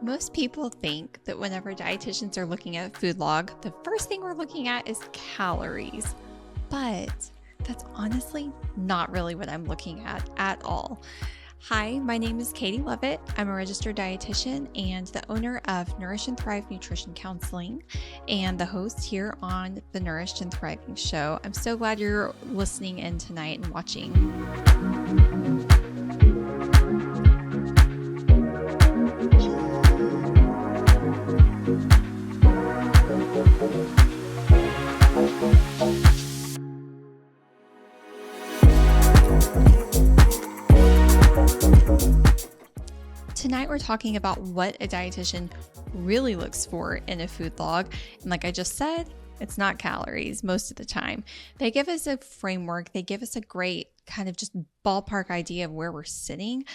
Most people think that whenever dietitians are looking at a food log, the first thing we're looking at is calories. But that's honestly not really what I'm looking at all. Hi, my name is Katie Lovett. I'm a registered dietitian and the owner of Nourished Thrive Nutrition Counseling and the host here on the Nourished Thriving Show. I'm so glad you're listening in tonight and watching. Tonight, we're talking about what a dietitian really looks for in a food log. And like I just said, it's not calories most of the time. They give us a framework. They give us a great kind of just ballpark idea of where we're sitting.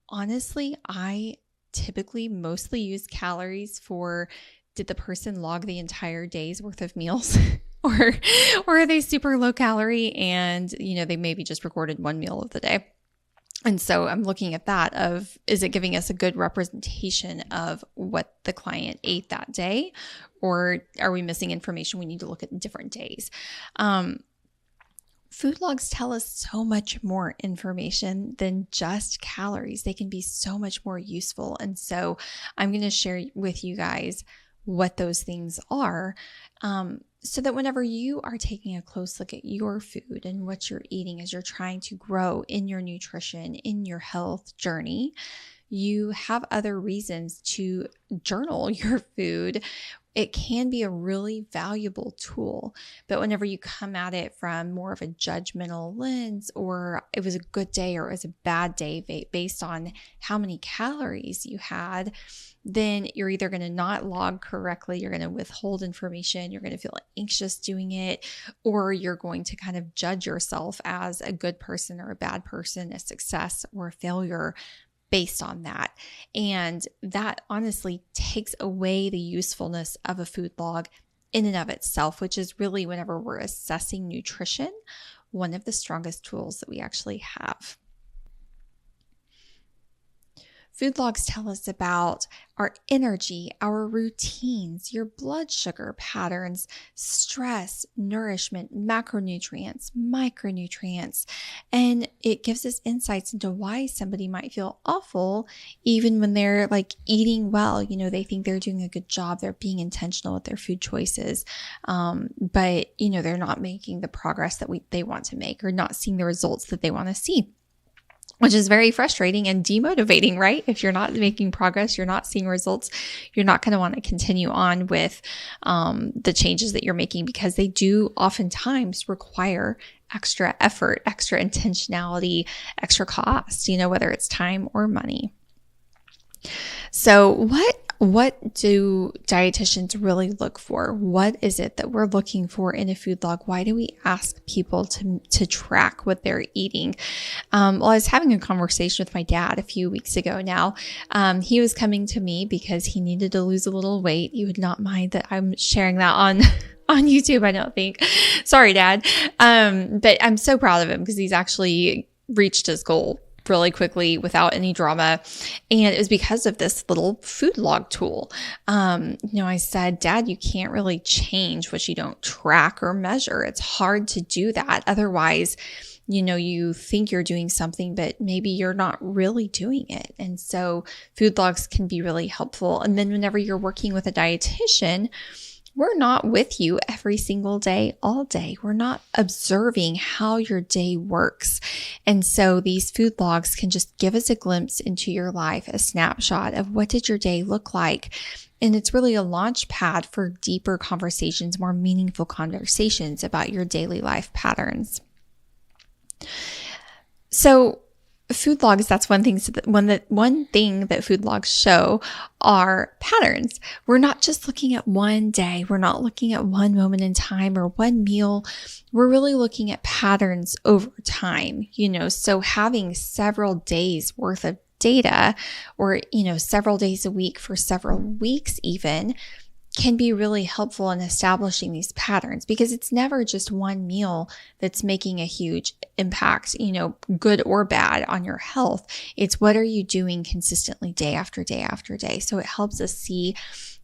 Honestly, I typically mostly use calories for, did the person log the entire day's worth of meals? or are they super low calorie and, they maybe just recorded one meal of the day? And so I'm looking at that of, is it giving us a good representation of what the client ate that day? Or are we missing information we need to look at different days? Food logs tell us so much more information than just calories. They can be so much more useful. And so I'm going to share with you guys what those things are, so that whenever you are taking a close look at your food and what you're eating as you're trying to grow in your nutrition, in your health journey, you have other reasons to journal your food. It can be a really valuable tool, but whenever you come at it from more of a judgmental lens, or it was a good day or it was a bad day based on how many calories you had, then you're either going to not log correctly, you're going to withhold information, you're going to feel anxious doing it, or you're going to kind of judge yourself as a good person or a bad person, a success or a failure based on that. And that honestly takes away the usefulness of a food log in and of itself, which is really, whenever we're assessing nutrition, one of the strongest tools that we actually have. Food logs tell us about our energy, our routines, your blood sugar patterns, stress, nourishment, macronutrients, micronutrients, and it gives us insights into why somebody might feel awful even when they're like eating well. They think they're doing a good job, they're being intentional with their food choices, but they're not making the progress that they want to make, or not seeing the results that they want to see, which is very frustrating and demotivating, right? If you're not making progress, you're not seeing results, you're not going to want to continue on with the changes that you're making, because they do oftentimes require extra effort, extra intentionality, extra cost, whether it's time or money. So what do dietitians really look for? What is it that we're looking for in a food log? Why do we ask people to track what they're eating? Well, I was having a conversation with my dad a few weeks ago now. He was coming to me because he needed to lose a little weight. You would not mind that I'm sharing that on YouTube, I don't think. Sorry, Dad. But I'm so proud of him because he's actually reached his goal really quickly without any drama. And it was because of this little food log tool. I said, Dad, you can't really change what you don't track or measure. It's hard to do that. Otherwise, you think you're doing something, but maybe you're not really doing it. And so food logs can be really helpful. And then whenever you're working with a dietitian, we're not with you every single day, all day. We're not observing how your day works. And so these food logs can just give us a glimpse into your life, a snapshot of what did your day look like. And it's really a launch pad for deeper conversations, more meaningful conversations about your daily life patterns. So food logs, that's one thing that food logs show are patterns. We're not just looking at one day. We're not looking at one moment in time or one meal. We're really looking at patterns over time, so having several days worth of data, or, several days a week for several weeks even, can be really helpful in establishing these patterns, because it's never just one meal that's making a huge impact, good or bad, on your health. It's what are you doing consistently day after day after day. So it helps us see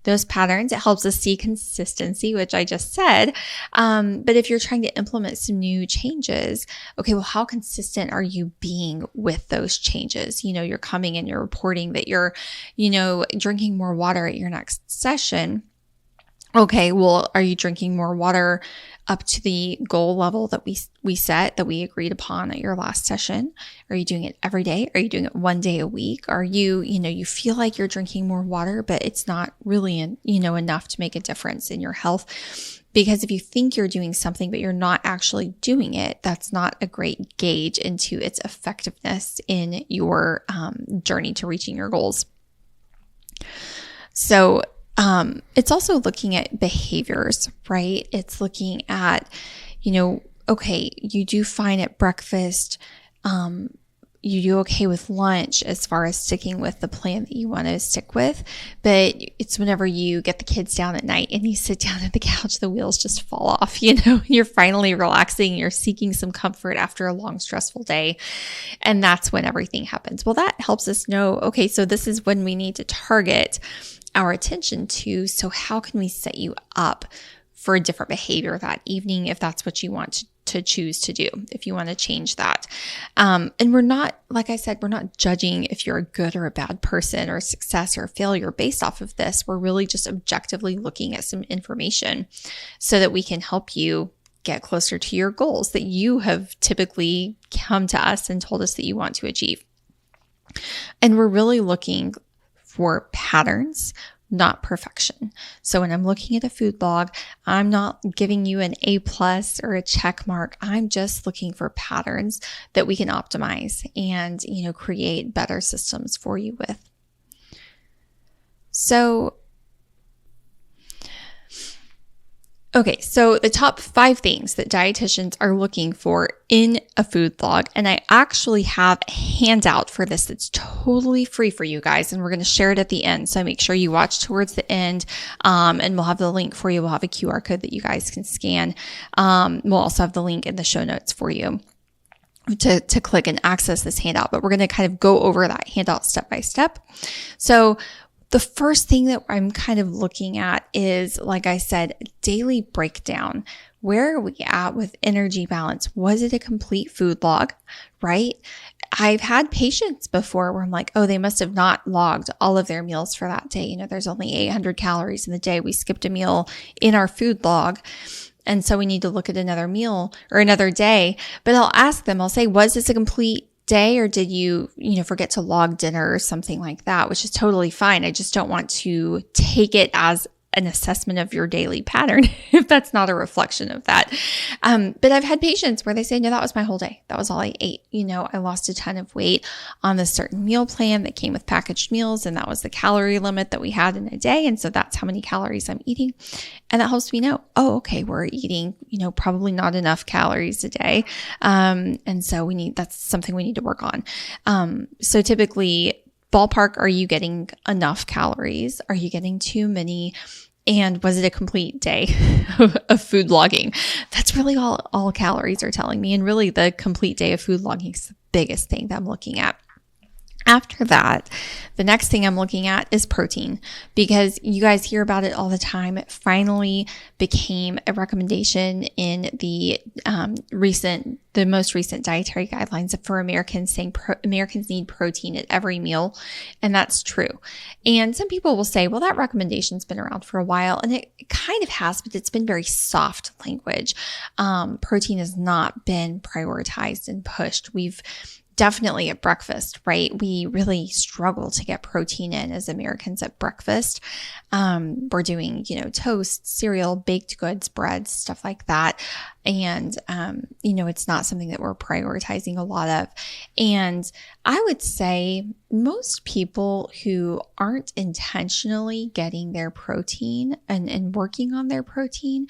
those patterns. It helps us see consistency, which I just said. But if you're trying to implement some new changes, okay, well, how consistent are you being with those changes? You're coming and you're reporting that you're, drinking more water at your next session. Okay, well, are you drinking more water up to the goal level that we set, that we agreed upon at your last session? Are you doing it every day? Are you doing it one day a week? Are you, you feel like you're drinking more water, but it's not really, enough to make a difference in your health? Because if you think you're doing something, but you're not actually doing it, that's not a great gauge into its effectiveness in your journey to reaching your goals. So, it's also looking at behaviors, right? It's looking at, okay, you do fine at breakfast. You do okay with lunch as far as sticking with the plan that you want to stick with. But it's whenever you get the kids down at night and you sit down at the couch, the wheels just fall off, you're finally relaxing. You're seeking some comfort after a long, stressful day. And that's when everything happens. Well, that helps us know, okay, so this is when we need to target our attention to. So how can we set you up for a different behavior that evening, if that's what you want to choose to do, if you want to change that? And we're not, like I said, we're not judging if you're a good or a bad person or a success or a failure based off of this. We're really just objectively looking at some information so that we can help you get closer to your goals that you have typically come to us and told us that you want to achieve. And we're really looking for patterns, not perfection. So when I'm looking at a food log, I'm not giving you an A+ or a check mark. I'm just looking for patterns that we can optimize and, create better systems for you with. So, okay, so the top 5 things that dietitians are looking for in a food log, and I actually have a handout for this that's totally free for you guys, and we're going to share it at the end. So make sure you watch towards the end, and we'll have the link for you. We'll have a QR code that you guys can scan. We'll also have the link in the show notes for you to click and access this handout, but we're going to kind of go over that handout step by step. So the first thing that I'm kind of looking at is, like I said, daily breakdown. Where are we at with energy balance? Was it a complete food log, right? I've had patients before where I'm like, oh, they must have not logged all of their meals for that day. There's only 800 calories in the day. We skipped a meal in our food log. And so we need to look at another meal or another day. But I'll ask them, I'll say, was this a complete day, or did you forget to log dinner or something like that, which is totally fine. I just don't want to take it as an assessment of your daily pattern if that's not a reflection of that. But I've had patients where they say, no, that was my whole day. That was all I ate. I lost a ton of weight on this certain meal plan that came with packaged meals, and that was the calorie limit that we had in a day. And so that's how many calories I'm eating. And that helps me know, oh, okay, we're eating, probably not enough calories a day. And so that's something we need to work on. So typically, ballpark, are you getting enough calories? Are you getting too many? And was it a complete day of food logging? That's really all calories are telling me. And really the complete day of food logging is the biggest thing that I'm looking at. After that, the next thing I'm looking at is protein, because you guys hear about it all the time. It finally became a recommendation in the most recent dietary guidelines for Americans, saying Americans need protein at every meal. And that's true. And some people will say, well, that recommendation's been around for a while, and it kind of has, but it's been very soft language. Protein has not been prioritized and pushed. We've definitely at breakfast, right? We really struggle to get protein in as Americans at breakfast. We're doing, toast, cereal, baked goods, breads, stuff like that. And, it's not something that we're prioritizing a lot of. And I would say most people who aren't intentionally getting their protein and working on their protein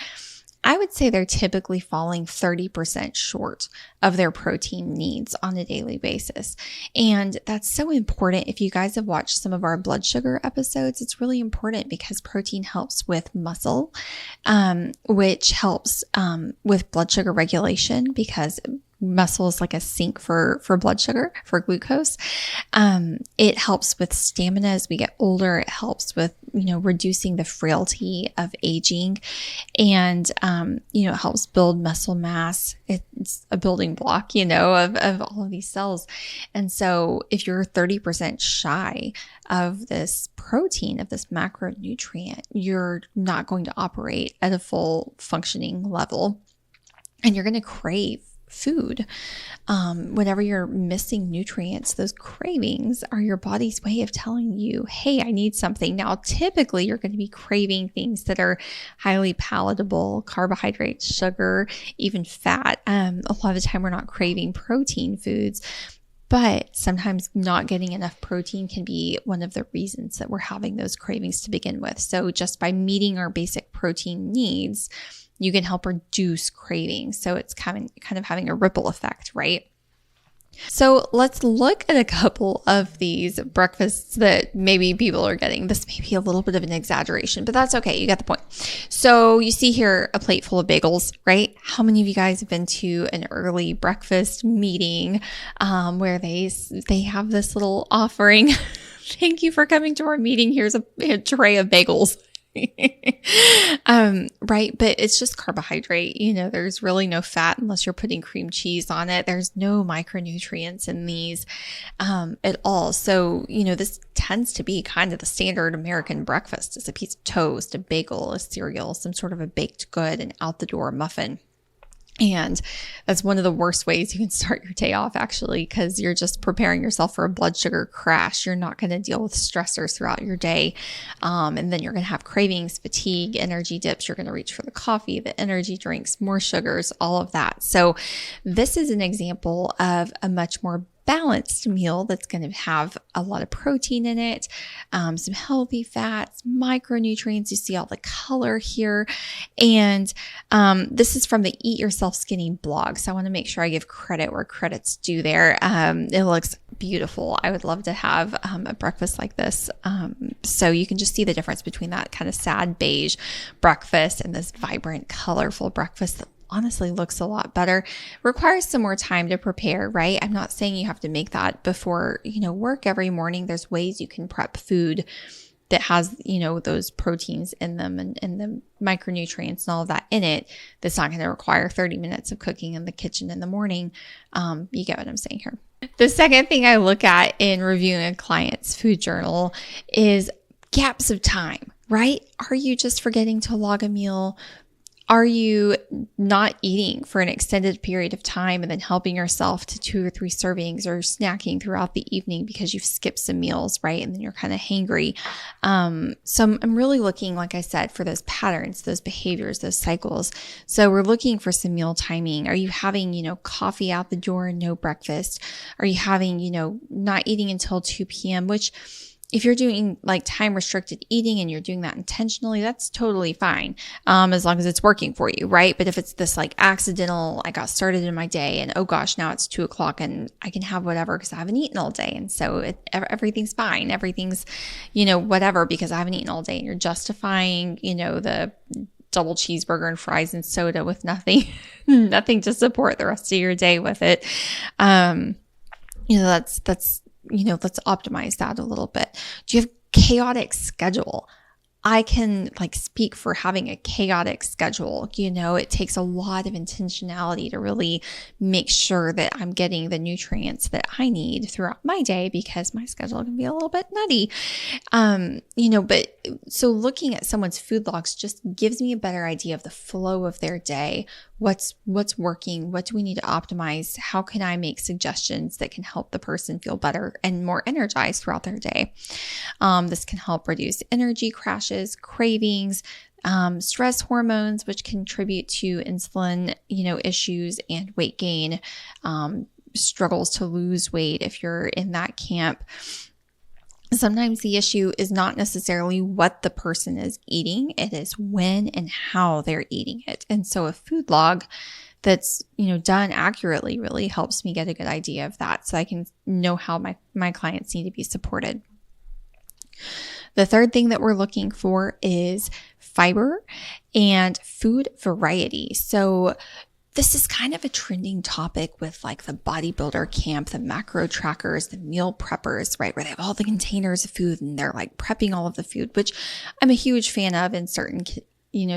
I would say they're typically falling 30% short of their protein needs on a daily basis. And that's so important. If you guys have watched some of our blood sugar episodes, it's really important because protein helps with muscle, which helps with blood sugar regulation because muscle is like a sink for blood sugar, for glucose. It helps with stamina as we get older. It helps with, reducing the frailty of aging. And, it helps build muscle mass. It's a building block, of all of these cells. And so if you're 30% shy of this protein, of this macronutrient, you're not going to operate at a full functioning level, and you're going to crave food. Whenever you're missing nutrients, those cravings are your body's way of telling you, hey, I need something. Now, typically you're going to be craving things that are highly palatable, carbohydrates, sugar, even fat. A lot of the time we're not craving protein foods, but sometimes not getting enough protein can be one of the reasons that we're having those cravings to begin with. So just by meeting our basic protein needs, you can help reduce cravings. So it's kind of having a ripple effect, right? So let's look at a couple of these breakfasts that maybe people are getting. This may be a little bit of an exaggeration, but that's okay. You got the point. So you see here a plate full of bagels, right? How many of you guys have been to an early breakfast meeting where they have this little offering? Thank you for coming to our meeting. Here's a tray of bagels. Right. But it's just carbohydrate. There's really no fat unless you're putting cream cheese on it. There's no micronutrients in these, at all. So, this tends to be kind of the standard American breakfast. It's a piece of toast, a bagel, a cereal, some sort of a baked good, an out the door muffin. And that's one of the worst ways you can start your day off, actually, because you're just preparing yourself for a blood sugar crash. You're not going to deal with stressors throughout your day. And then you're going to have cravings, fatigue, energy dips. You're going to reach for the coffee, the energy drinks, more sugars, all of that. So this is an example of a much more balanced meal that's going to have a lot of protein in it, some healthy fats, micronutrients. You see all the color here. And this is from the Eat Yourself Skinny blog. So I want to make sure I give credit where credit's due there. It looks beautiful. I would love to have a breakfast like this. So you can just see the difference between that kind of sad beige breakfast and this vibrant, colorful breakfast that honestly looks a lot better. Requires some more time to prepare, right? I'm not saying you have to make that before, work every morning. There's ways you can prep food that has, those proteins in them and the micronutrients and all of that in it. That's not going to require 30 minutes of cooking in the kitchen in the morning. You get what I'm saying here. The second thing I look at in reviewing a client's food journal is gaps of time, right? Are you just forgetting to log a meal? Are you not eating for an extended period of time and then helping yourself to 2 or 3 servings, or snacking throughout the evening because you've skipped some meals, right? And then you're kind of hangry. So I'm really looking, like I said, for those patterns, those behaviors, those cycles. So we're looking for some meal timing. Are you having, coffee out the door and no breakfast? Are you having, not eating until 2 p.m., which if you're doing like time restricted eating and you're doing that intentionally, that's totally fine. As long as it's working for you, right? But if it's this like accidental, I got started in my day and oh gosh, now it's 2:00 and I can have whatever because I haven't eaten all day. And so everything's fine. Everything's, whatever, because I haven't eaten all day, and you're justifying, the double cheeseburger and fries and soda with nothing to support the rest of your day with it. Let's optimize that a little bit. Do you have chaotic schedule? I can speak for having a chaotic schedule. It takes a lot of intentionality to really make sure that I'm getting the nutrients that I need throughout my day, because my schedule can be a little bit nutty. But so looking at someone's food logs just gives me a better idea of the flow of their day. What's working? What do we need to optimize? How can I make suggestions that can help the person feel better and more energized throughout their day? This can help reduce energy crashes, cravings, stress hormones, which contribute to insulin, issues and weight gain, struggles to lose weight if you're in that camp. Sometimes the issue is not necessarily what the person is eating, it is when and how they're eating it. And so a food log that's, done accurately really helps me get a good idea of that, so I can know how my clients need to be supported. The third thing that we're looking for is fiber and food variety. So this is kind of a trending topic with like the bodybuilder camp, the macro trackers, the meal preppers, right? Where they have all the containers of food and they're like prepping all of the food, which I'm a huge fan of in certain,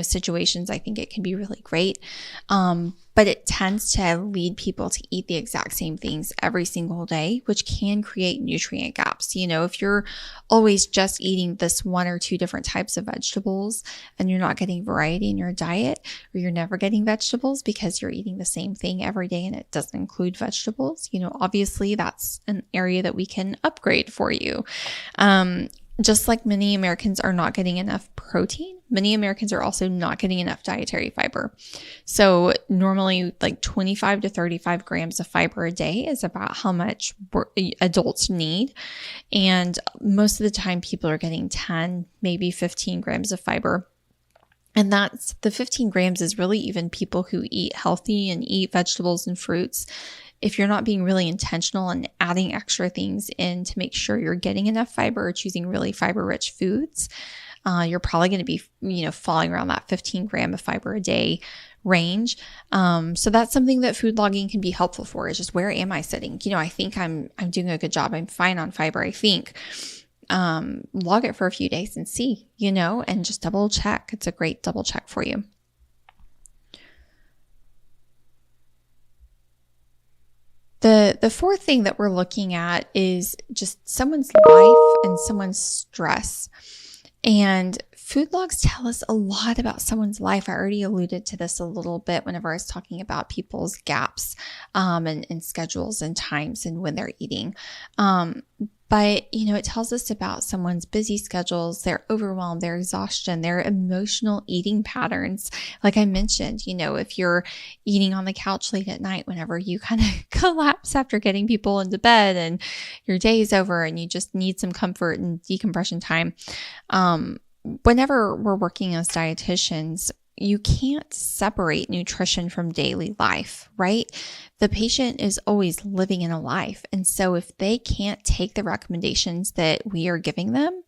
situations. I think it can be really great. But it tends to lead people to eat the exact same things every single day, which can create nutrient gaps. If you're always just eating this one or two different types of vegetables and you're not getting variety in your diet, or you're never getting vegetables because you're eating the same thing every day and it doesn't include vegetables, obviously that's an area that we can upgrade for you. Just like many Americans are not getting enough protein, many Americans are also not getting enough dietary fiber. So normally like 25 to 35 grams of fiber a day is about how much adults need. And most of the time people are getting 10, maybe 15 grams of fiber. And that's the 15 grams is really even people who eat healthy and eat vegetables and fruits. If you're not being really intentional and adding extra things in to make sure you're getting enough fiber or choosing really fiber-rich foods, you're probably going to be, falling around that 15 gram of fiber a day range. So that's something that food logging can be helpful for, is just where am I sitting? I think I'm doing a good job. I'm fine on fiber, I think. Log it for a few days and see, and just double check. It's a great double check for you. The fourth thing that we're looking at is just someone's life and someone's stress. And food logs tell us a lot about someone's life. I already alluded to this a little bit whenever I was talking about people's gaps and schedules and times and when they're eating. But, it tells us about someone's busy schedules, their overwhelm, their exhaustion, their emotional eating patterns. Like I mentioned, if you're eating on the couch late at night, whenever you kind of collapse after getting people into bed and your day is over and you just need some comfort and decompression time. Whenever we're working as dietitians, you can't separate nutrition from daily life, right? The patient is always living in a life. And so if they can't take the recommendations that we are giving them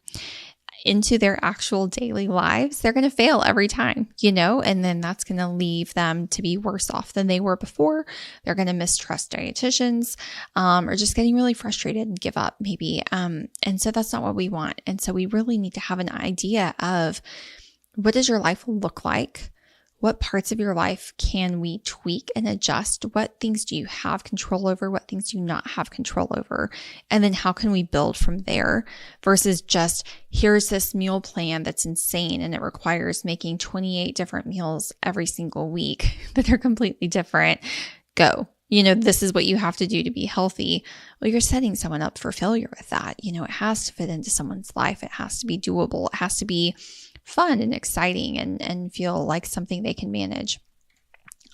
into their actual daily lives, they're going to fail every time, and then that's going to leave them to be worse off than they were before. They're going to mistrust dietitians, or just getting really frustrated and give up maybe. And so that's not what we want. And so we really need to have an idea of, what does your life look like? What parts of your life can we tweak and adjust? What things do you have control over? What things do you not have control over? And then how can we build from there versus just, here's this meal plan that's insane and it requires making 28 different meals every single week that are completely different. Go. This is what you have to do to be healthy. Well, you're setting someone up for failure with that. It has to fit into someone's life. It has to be doable. It has to be fun and exciting and feel like something they can manage.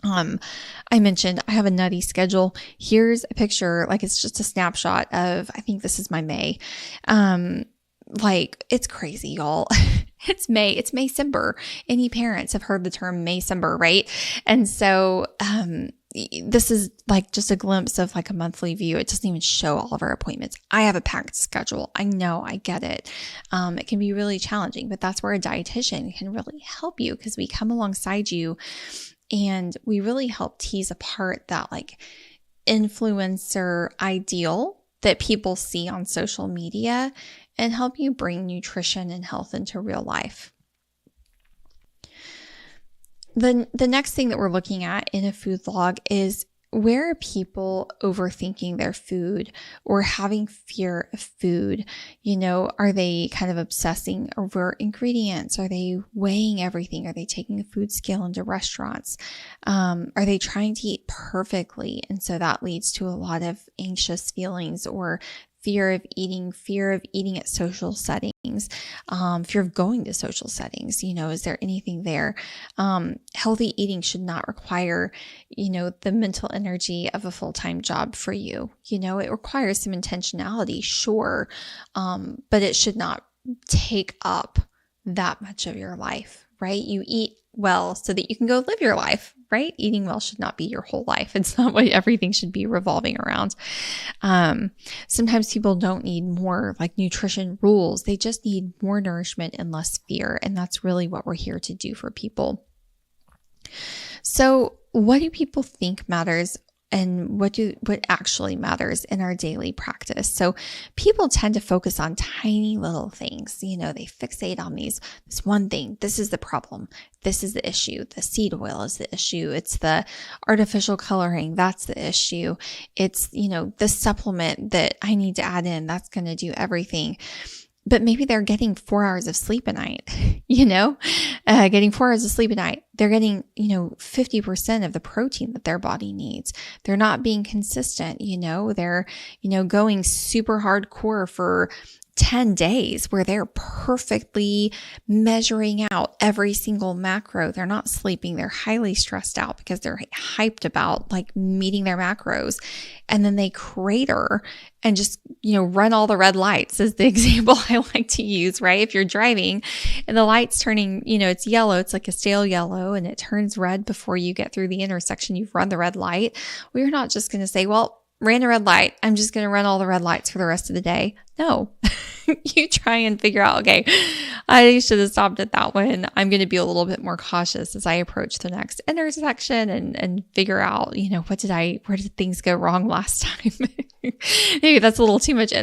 I mentioned I have a nutty schedule. Here's a picture, like it's just a snapshot of, I think this is my May. It's crazy, y'all. It's Maycember. Any parents have heard the term Maycember, right? And so, this is like just a glimpse of like a monthly view. It doesn't even show all of our appointments. I have a packed schedule. I know, I get it. It can be really challenging, but that's where a dietitian can really help you, because we come alongside you and we really help tease apart that like influencer ideal that people see on social media and help you bring nutrition and health into real life. The next thing that we're looking at in a food log is, where are people overthinking their food or having fear of food? Are they kind of obsessing over ingredients? Are they weighing everything? Are they taking a food scale into restaurants? Are they trying to eat perfectly? And so that leads to a lot of anxious feelings or fear of eating at social settings, fear of going to social settings. Is there anything there? Healthy eating should not require, the mental energy of a full-time job for you. It requires some intentionality, sure, but it should not take up that much of your life, right? You eat well so that you can go live your life, right? Eating well should not be your whole life. It's not what everything should be revolving around. Sometimes people don't need more like nutrition rules. They just need more nourishment and less fear. And that's really what we're here to do for people. So what do people think matters? And what actually matters in our daily practice? So people tend to focus on tiny little things. They fixate on this one thing. This is the problem. This is the issue. The seed oil is the issue. It's the artificial coloring. That's the issue. It's, the supplement that I need to add in. That's going to do everything. But maybe they're getting 4 hours of sleep a night, getting 4 hours of sleep a night. They're getting, 50% of the protein that their body needs. They're not being consistent, they're, going super hardcore for 10 days where they're perfectly measuring out every single macro. They're not sleeping. They're highly stressed out because they're hyped about like meeting their macros. And then they crater and just, run all the red lights is the example I like to use, right? If you're driving and the light's turning, it's yellow, it's like a stale yellow and it turns red before you get through the intersection, you've run the red light. Well, you're not just going to say, well, ran a red light, I'm just going to run all the red lights for the rest of the day. No, you try and figure out, okay, I should have stopped at that one. I'm going to be a little bit more cautious as I approach the next intersection and figure out, where did things go wrong last time? Maybe that's a little too much,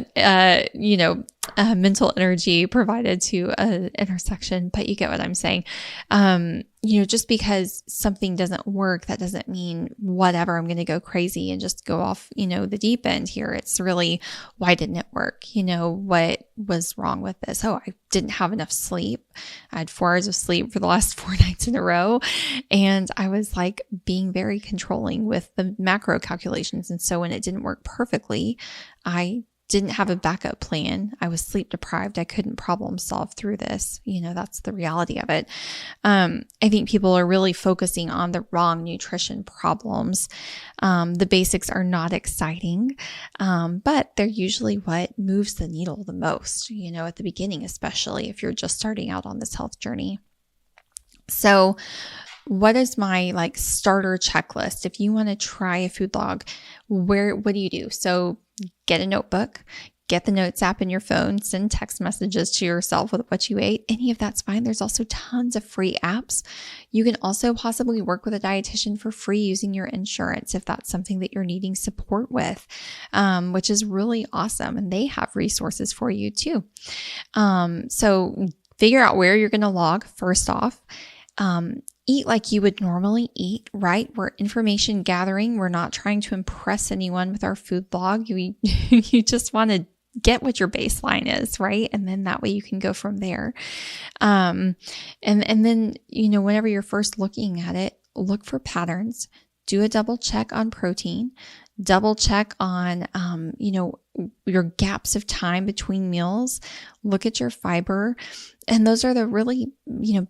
mental energy provided to an intersection, but you get what I'm saying. Just because something doesn't work, that doesn't mean whatever, I'm going to go crazy and just go off, the deep end here. It's really, why didn't it work? What was wrong with this? Oh, I didn't have enough sleep. I had 4 hours of sleep for the last 4 nights in a row. And I was like being very controlling with the macro calculations. And so when it didn't work perfectly, I didn't have a backup plan. I was sleep deprived. I couldn't problem solve through this. That's the reality of it. I think people are really focusing on the wrong nutrition problems. The basics are not exciting, but they're usually what moves the needle the most, at the beginning, especially if you're just starting out on this health journey. So what is my starter checklist? If you want to try a food log, what do you do? So get a notebook, get the notes app in your phone, send text messages to yourself with what you ate. Any of that's fine. There's also tons of free apps. You can also possibly work with a dietitian for free using your insurance if that's something that you're needing support with, which is really awesome. And they have resources for you too. So figure out where you're going to log first off. Eat like you would normally eat, right? We're information gathering. We're not trying to impress anyone with our food log. You just want to get what your baseline is, right? And then that way you can go from there. And then, whenever you're first looking at it, look for patterns, do a double check on protein, double check on, your gaps of time between meals, look at your fiber. And those are the really,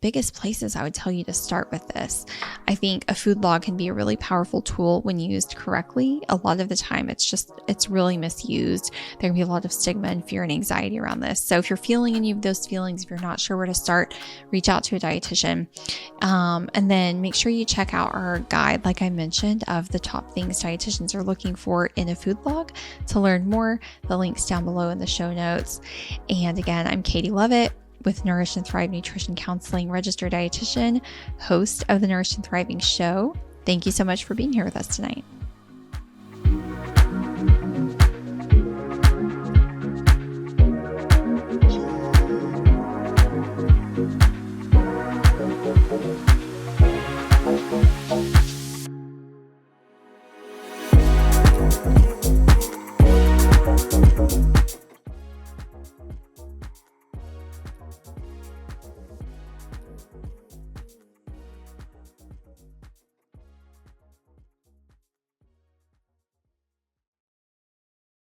biggest places I would tell you to start with this. I think a food log can be a really powerful tool when used correctly. A lot of the time, it's really misused. There can be a lot of stigma and fear and anxiety around this. So if you're feeling any of those feelings, if you're not sure where to start, reach out to a dietitian. And then make sure you check out our guide, like I mentioned, of the top things dietitians are looking for in a food log. To learn more, the link's down below in the show notes. And again, I'm Katie Lovett with Nourished and Thrive Nutrition Counseling, registered dietitian, host of the Nourished and Thriving Show. Thank you so much for being here with us tonight.